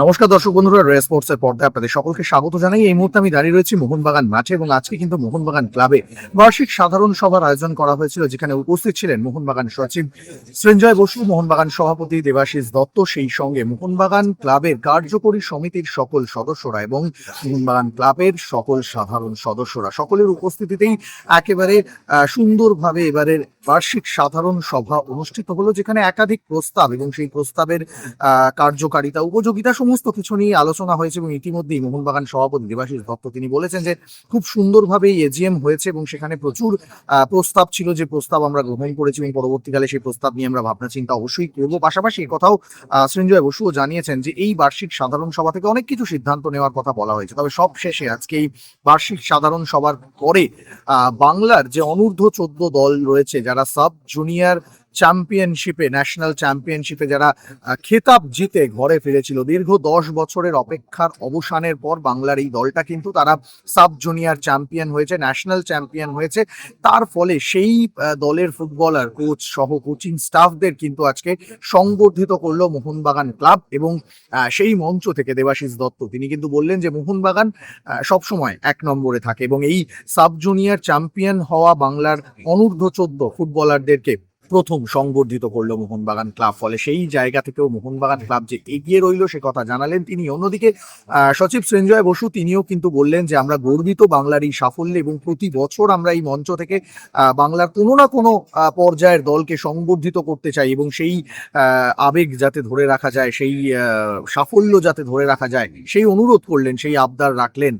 নমস্কার দর্শক বন্ধুরা, রে স্পোর্টস এর পর্দায় আপনাদের সকলকে স্বাগত জানাই। এই মুহূর্তে আমি দাঁড়িয়ে রয়েছি মোহনবাগান মাঠে এবং আজকে কিন্তু মোহনবাগান ক্লাবে বার্ষিক সাধারণ সভার আয়োজন করা হয়েছিল, যেখানে উপস্থিত ছিলেন মোহনবাগান সচিব সৃঞ্জয় বসু, মোহনবাগান সভাপতি দেবাশিস দত্ত, সেই সঙ্গে মোহনবাগান ক্লাবের কার্যকরী সমিতির সকল সদস্যরা এবং মোহনবাগান ক্লাবের সকল সাধারণ সদস্যরা, সকলের উপস্থিতিতেই একেবারে সুন্দরভাবে এবারের বার্ষিক সাধারণ সভা অনুষ্ঠিত হলো, যেখানে একাধিক প্রস্তাব এবং সেই প্রস্তাবের কার্যকারিতা, উপযোগিতা সমস্ত কিছু নিয়ে আলোচনা হয়েছে। এবং ইতিমধ্যেই মোহনবাগান সভাপতি দেবাশিস দত্ত তিনি বলেছেন যে খুব সুন্দরভাবে এজিএম হয়েছে এবং সেখানে প্রচুর প্রস্তাব ছিল, যে প্রস্তাব আমরা গ্রহণ করেছি এবং পরবর্তীকালে সেই প্রস্তাব নিয়ে আমরা ভাবনা চিন্তা অবশ্যই করব। পাশাপাশি কথাও সৃঞ্জয় বসুও জানিয়েছেন যে এই বার্ষিক সাধারণ সভা থেকে অনেক কিছু সিদ্ধান্ত নেওয়ার কথা বলা হয়েছে, তবে সব শেষে আজকে এই বার্ষিক সাধারণ সভার পরে বাংলার যে অনূর্ধ্ব 14 দল রয়েছে, যারা সাব জুনিয়র চ্যাম্পিয়নশিপে, ন্যাশনাল চ্যাম্পিয়নশিপে যারা খেতাব জিতে ঘরে ফিরেছিল, দীর্ঘ 10 বছরের অপেক্ষার অবসানের পর বাংলার এই দলটা কিন্তু তারা সাব জুনিয়র চ্যাম্পিয়ন হয়েছে, ন্যাশনাল চ্যাম্পিয়ন হয়েছে। তার ফলে সেই দলের ফুটবলার, কোচ সহ কোচিং স্টাফদের কিন্তু আজকে সংবর্ধিত করলো মোহনবাগান ক্লাব। এবং সেই মঞ্চ থেকে দেবাশিস দত্ত তিনি কিন্তু বললেন যে মোহনবাগান সবসময় 1 নম্বরে থাকে এবং এই সাব জুনিয়র চ্যাম্পিয়ন হওয়া বাংলার অনূর্ধ্ব 14 ফুটবলারদেরকে প্রথম সংবর্ধিত করলো মোহনবাগান ক্লাব। ফলে সেই জায়গা থেকেও মোহনবাগান ক্লাব যে এগিয়ে রইল সে কথা জানালেন তিনি। অন্যদিকে সচিব সৃঞ্জয় বসু তিনিও কিন্তু বললেন যে আমরা গর্বিত বাংলার এই সাফল্যে এবং প্রতি বছর আমরা এই মঞ্চ থেকে বাংলার কোনো না কোনো পর্যায়ের দলকে সংবর্ধিত করতে চাই এবং সেই আবেগ যাতে ধরে রাখা যায়, সেই সাফল্য যাতে ধরে রাখা যায় সেই অনুরোধ করলেন, সেই আবদার রাখলেন।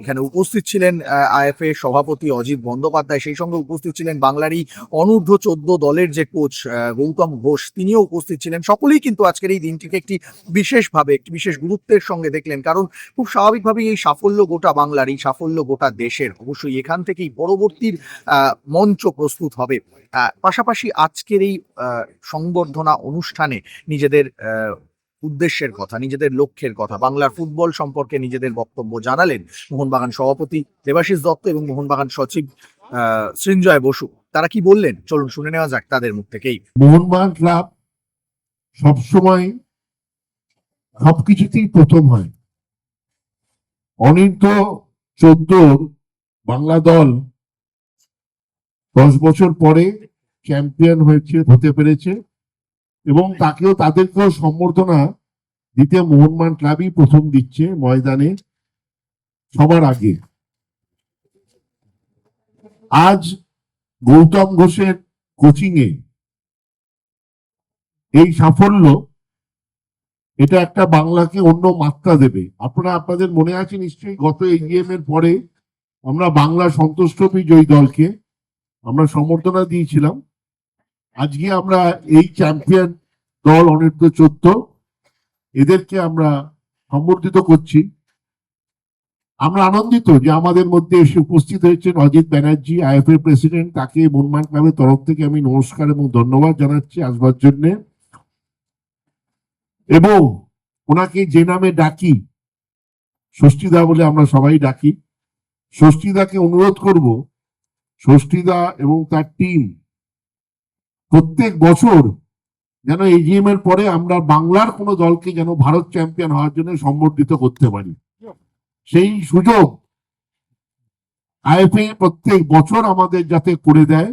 এখানে উপস্থিত ছিলেন আইএফএ সভাপতি অজিত বন্দ্যোপাধ্যায়, সেই সঙ্গে উপস্থিত ছিলেন বাংলারই অনূর্ধ্ব 14 দলের যে কোচ গৌতম ঘোষ, তিনিও উপস্থিত ছিলেন। সকলেই কিন্তু আজকের এই দিনটিকে একটি বিশেষভাবে, একটি বিশেষ গুরুত্বের সঙ্গে দেখলেন, কারণ খুব স্বাভাবিকভাবেই এই সাফল্য গোটা বাংলার, এই সাফল্য গোটা দেশের, অবশ্যই এখান থেকেই পরবর্তীর মঞ্চ প্রস্তুত হবে। পাশাপাশি আজকের এই সংবর্ধনা অনুষ্ঠানে নিজেদের উদ্দেশ্যের কথা, নিজেদের লক্ষ্যের কথা, বাংলার ফুটবল সম্পর্কে নিজেদের বক্তব্য জানালেন মোহনবাগান সভাপতি দেবাশিস দত্ত এবং মোহনবাগান সচিব সৃঞ্জয় বসু। তারা কি বললেন চলুন শুনে নেওয়া যাক তাদের মুখ থেকেই। মোহনবাগান ক্লাব সবসময় সবকিছুতেই প্রথম হয়। অনূর্ধ্ব 14 বাংলা দল 10 বছর পরে চ্যাম্পিয়ন হতে পেরেছে এবং তাদেরকেও সম্বর্ধনা দিতে মোহনবাগান ক্লাবই প্রথম দিচ্ছে ময়দানে সবার আগে। আজ গৌতম ঘোষের কোচিং এ এই সাফল্য, এটা একটা বাংলাকে অন্য মাত্রা দেবে। আপনাদের মনে আছে নিশ্চয়ই, গত এজিএম এর পরে আমরা বাংলা সন্তোষ ট্রফি জয়ী দলকে আমরা সম্বর্ধনা দিয়েছিলাম। আজকে আমরা এই চ্যাম্পিয়ন দল অনূর্ধ্ব 14 এদেরকে আমরা সম্বর্ধিত করছি। আমরা আনন্দিত যে আমাদের মধ্যে এসে উপস্থিত হয়েছেন অজিত ব্যানার্জি, আইএফএ প্রেসিডেন্ট। তাকে মোহনবাগান ক্লাবের তরফ থেকে আমি নমস্কার এবং ধন্যবাদ জানাচ্ছি আসবার জন্য। এবং ওনাকে যে নামে ডাকি, ষষ্ঠীদা বলে আমরা সবাই ডাকি, ষষ্ঠীদাকে অনুরোধ করব, ষষ্ঠীদা এবং তার টিম প্রত্যেক বছর যেন এজিএম এর পরে আমরা বাংলার কোনো দলকে যেন ভারত চ্যাম্পিয়ন হওয়ার জন্য সম্বর্ধিত করতে পারি, সেই সুযোগ আইএফএ প্রত্যেক বছর আমাদের যাতে করে দেয়,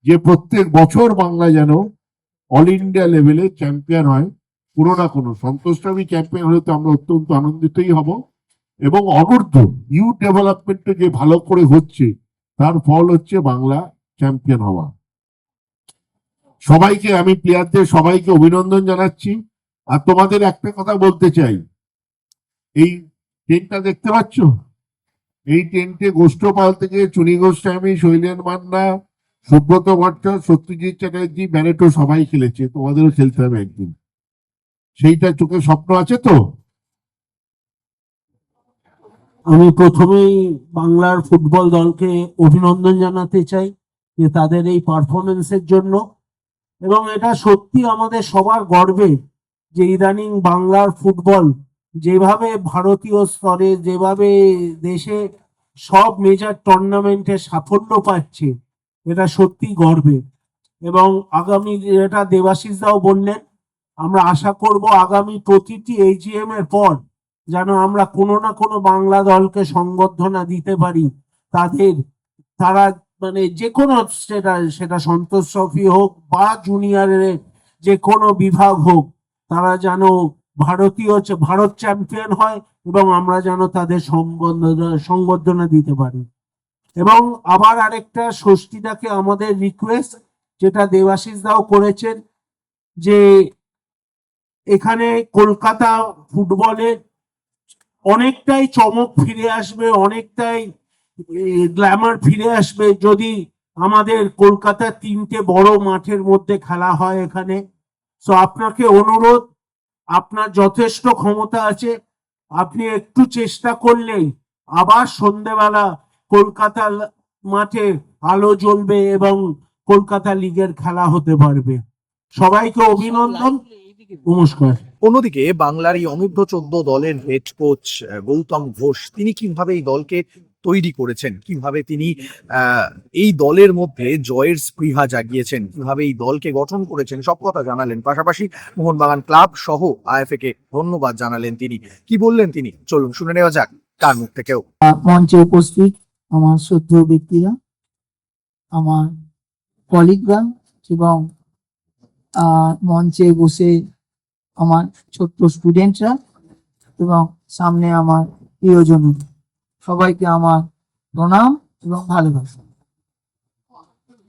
যে প্রত্যেক বছর বাংলা যেন অল ইন্ডিয়া লেভেলে চ্যাম্পিয়ন হয়। কোনো না কোনো সন্তোষ ট্রফি চ্যাম্পিয়ন হলে তো আমরা অত্যন্ত আনন্দিতই হব। এবং অনূর্ধ্ব ইউথ ডেভেলপমেন্টে যে ভালো করে হচ্ছে, তার ফল হচ্ছে বাংলা চ্যাম্পিয়ন হওয়া। সবাইকে, আমি প্লেয়ারদের সবাইকে অভিনন্দন জানাচ্ছি। আর তোমাদের একটা কথা বলতে চাই, এই টেন্টটা দেখতে পাচ্ছ, এই টেন্টে গোষ্ঠপাল থেকে চুনি গোস্বামী, শৈলেন মান্না, সুব্রত ভট্ট, সত্যজিৎ চ্যাটার্জি, ব্যানেটো সবাই খেলেছে। তোমাদেরও খেলতে হবে একদিন, সেইটা চোখে স্বপ্ন আছে তো? আমি প্রথমেই বাংলার ফুটবল দলকে অভিনন্দন জানাতে চাই যে তাদের এই পারফরমেন্সের জন্য। এবং এটা সত্যি আমাদের সবার গর্বে যে ইদানিং বাংলার ফুটবল যেভাবে ভারতীয় স্তরে, যেভাবে দেশে সব মেজর টুর্নামেন্টে সাফল্য পাচ্ছে, এটা সত্যি গর্বে। এবং আগামী, যেটা দেবাশিস দাও বললেন, আমরা আশা করব আগামী প্রতিটি AGM এর পর যেন আমরা কোনো না কোনো বাংলা দলকে সংবর্ধনা দিতে পারি। তারা মানে যে কোনো সেটা সন্তোষ ট্রফি হোক বা জুনিয়রের যে কোনো বিভাগ হোক, তারা যেন ভারত চ্যাম্পিয়ন হয় এবং আমরা যেন তাদের সংবর্ধনা দিতে পারি। এবং আবার আরেকটা ষষ্ঠীটাকে আমাদের রিকোয়েস্ট, যেটা দেবাশিস দাও করেছেন, যে এখানে কলকাতা ফুটবলের অনেকটাই চমক ফিরে আসবে, অনেকটাই গ্ল্যামার ফিরে আসবে যদি আমাদের কলকাতার 3টে বড় মাঠের মধ্যে খেলা হয় এখানে। তো আপনাকে অনুরোধ, আপনার যথেষ্ট ক্ষমতা আছে, আপনি একটু চেষ্টা করলেই আবার সন্ধেবেলা কলকাতা মাঠে আলো জ্বলবে এবং কলকাতা লিগের খেলা হতে পারবে। সবাইকে অভিনন্দন, নমস্কার। অন্যদিকে বাংলার এই অনূর্ধ্ব-14 দলের হেড কোচ গৌতম ঘোষ, তিনি কিভাবে এই দলকে তৈরি করেছেন, কিভাবে তিনি এই দলের মধ্যে জয়ের স্পৃহা জাগিয়েছেন, কিভাবে এই দলকে গঠন করেছেন, সব কথা জানালেন। পাশাপাশি মোহনবাগান ক্লাব সহ আইএফএ কে ধন্যবাদ জানালেন তিনি। কি বললেন তিনি, চলুন শুনে নেওয়া যাক তার মুখ থেকেও। মঞ্চে উপস্থিত আমার শ্রদ্ধেয় ব্যক্তিরা, আমার কলিগরা এবং মঞ্চে বসে আমার ছোট্ট স্টুডেন্টরা এবং সামনে আমার প্রিয়জন, সবাইকে আমার প্রণাম এবং ভালোবাসা।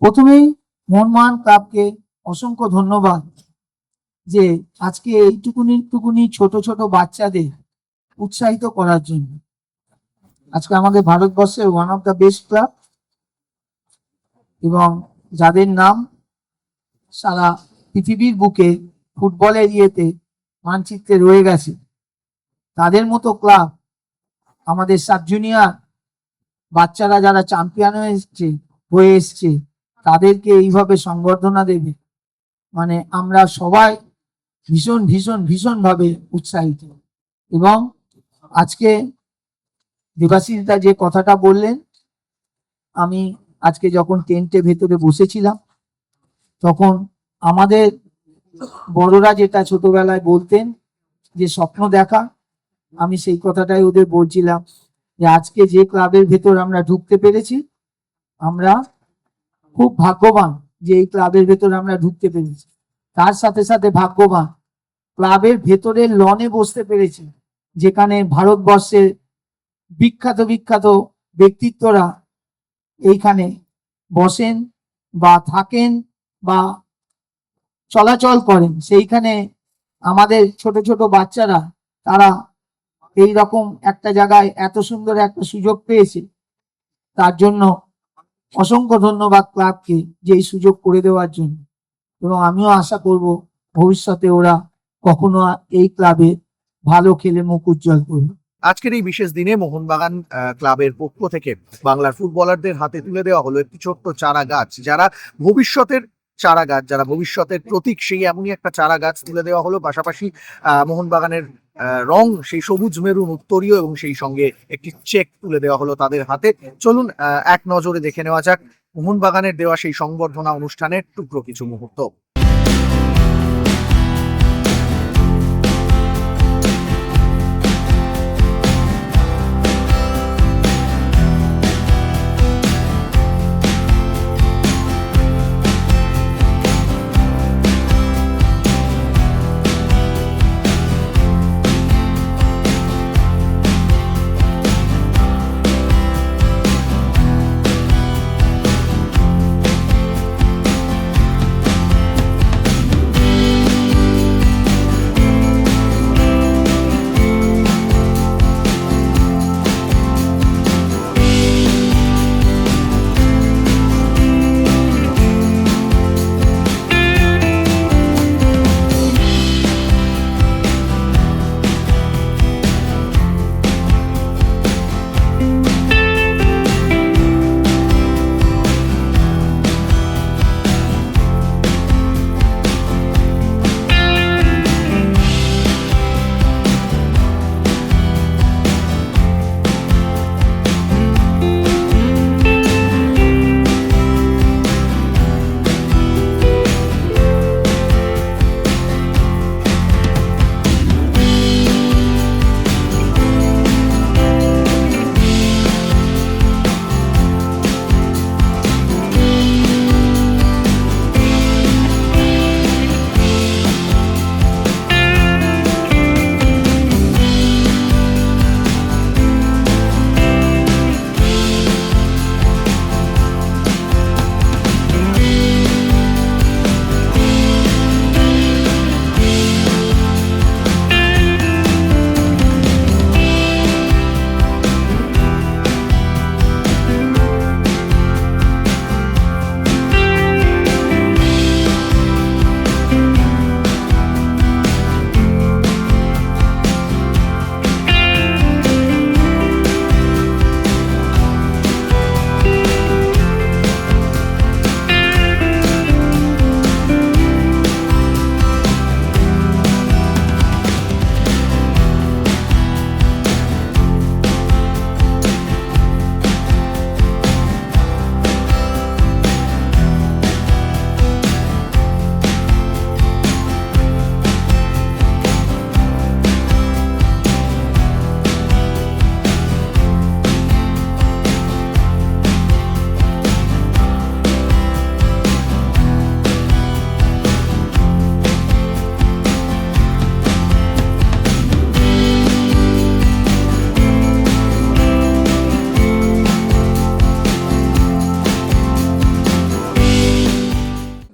প্রথমেই মোহনবাগান ক্লাবকে অসংখ্য ধন্যবাদ যে আজকে এইটুকুনি ছোট ছোট বাচ্চাদের উৎসাহিত করার জন্য। আজকে আমাদের ভারতবর্ষের one of the best club এবং যাদের নাম সারা পৃথিবীর বুকে ফুটবলের মানচিত্রে রয়ে গেছে, তাদের মতো ক্লাব আমাদের সাব জুনিয়র বাচ্চারা যারা চ্যাম্পিয়ন হয়ে এসছে তাদেরকে এইভাবে সংবর্ধনা দেবে, মানে আমরা সবাই ভীষণ ভীষণ ভীষণ ভাবে উৎসাহিত। এবং আজকে দেবাশিস দা যে কথাটা বললেন, আমি আজকে যখন টেন্টের ভেতরে বসেছিলাম তখন আমাদের বড়রা যেটা ছোটবেলায় বলতেন যে স্বপ্ন দেখা, আমি সেই কথাটাই ওদের বলছিলাম যে আজকে যে ক্লাবের ভেতর আমরা ঢুকতে পেরেছি, আমরা খুব ভাগ্যবান যে এই ক্লাবের ভেতর আমরা ঢুকতে পেরেছি। তার সাথে সাথে ভাগ্যবান ক্লাবের ভেতরের লনে বসতে পেরেছি, যেখানে ভারতবর্ষের বিখ্যাত বিখ্যাত ব্যক্তিত্বরা এইখানে বসেন বা থাকেন বা চলাচল করেন। সেইখানে আমাদের ছোট ছোট বাচ্চারা তারা এই রকম একটা জায়গায় এত সুন্দর একটা সুযোগ পেয়েছে, তার জন্য অসংখ্য ধন্যবাদ ক্লাবকে যে এই সুযোগ করে দেওয়ার জন্য। এবং আমিও আশা করব ভবিষ্যতে ওরা কখনো এই ক্লাবে ভালো খেলে মুখ উজ্জ্বল করবে। আজকের এই বিশেষ দিনে মোহনবাগান ক্লাবের পক্ষ থেকে বাংলার ফুটবলারদের হাতে তুলে দেওয়া হলো একটি ছোট্ট চারা গাছ, যারা ভবিষ্যতের চারা গাছ, যারা ভবিষ্যতের প্রতীক, সেই এমনই একটা চারা গাছ তুলে দেওয়া হলো। পাশাপাশি মোহনবাগানের রং সেই সবুজ মেরুন উত্তরীয় এবং সেই সঙ্গে একটি চেক তুলে দেওয়া হলো তাদের হাতে। চলুন এক নজরে দেখে নেওয়া যাক মোহনবাগানের দেওয়া সেই সংবর্ধনা অনুষ্ঠানের টুকরো কিছু মুহূর্ত।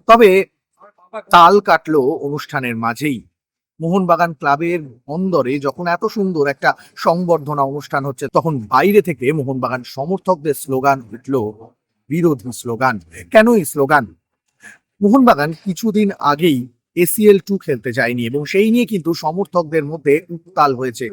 তবে তাল কাটলো অনুষ্ঠানের মাঝেই। মোহনবাগান ক্লাবের অন্দরে যখন এত সুন্দর একটা সংবর্ধনা অনুষ্ঠান হচ্ছে, তখন বাইরে থেকে মোহনবাগান সমর্থকদের স্লোগান উঠল, বিরোধী স্লোগান। কেন এই স্লোগান? মোহনবাগান কিছুদিন আগেই ACL 2 খেলতে যায়নি এবং সেই নিয়ে কিন্তু সমর্থকদের মধ্যে উত্তাল হয়েছে।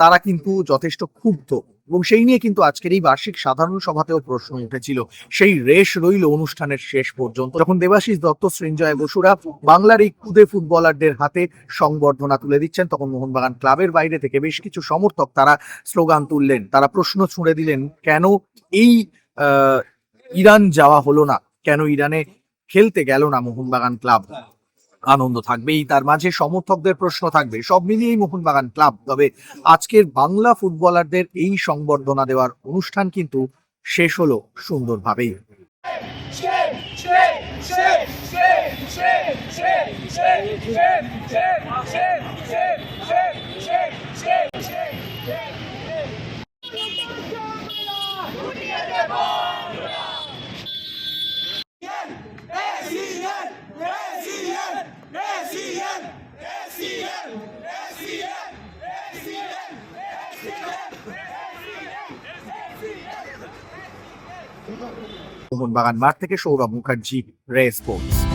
তারা কিন্তু যথেষ্ট ক্ষুব্ধ এবং সেই নিয়ে কিন্তু আজকের এই বার্ষিক সাধারণ সভাতেও প্রশ্ন উঠেছিল। সেই রেশ রইল অনুষ্ঠানের শেষ পর্যন্ত, যখন দেবাশিস দত্ত, সৃঞ্জয় বসুরা বাংলার এই খুদে ফুটবলারদের হাতে সংবর্ধনা তুলে দিচ্ছেন, তখন মোহনবাগান ক্লাবের বাইরে থেকে বেশ কিছু সমর্থক তারা স্লোগান তুললেন, তারা প্রশ্ন ছুঁড়ে দিলেন, কেন এই ইরান যাওয়া হলো না, কেন ইরানে খেলতে গেল না মোহনবাগান ক্লাব। আনন্দ থাকবেই, তার মাঝে সমর্থকদের প্রশ্ন থাকবে, সব মিলিয়েই মোহনবাগান ক্লাব। তবে আজকের বাংলা ফুটবলারদের এই সংবর্ধনা দেওয়ার অনুষ্ঠান কিন্তু শেষ হলো সুন্দরভাবেই। মোহনবাগান মাঠ থেকে সৌরভ মুখার্জি, রে স্পোর্টস।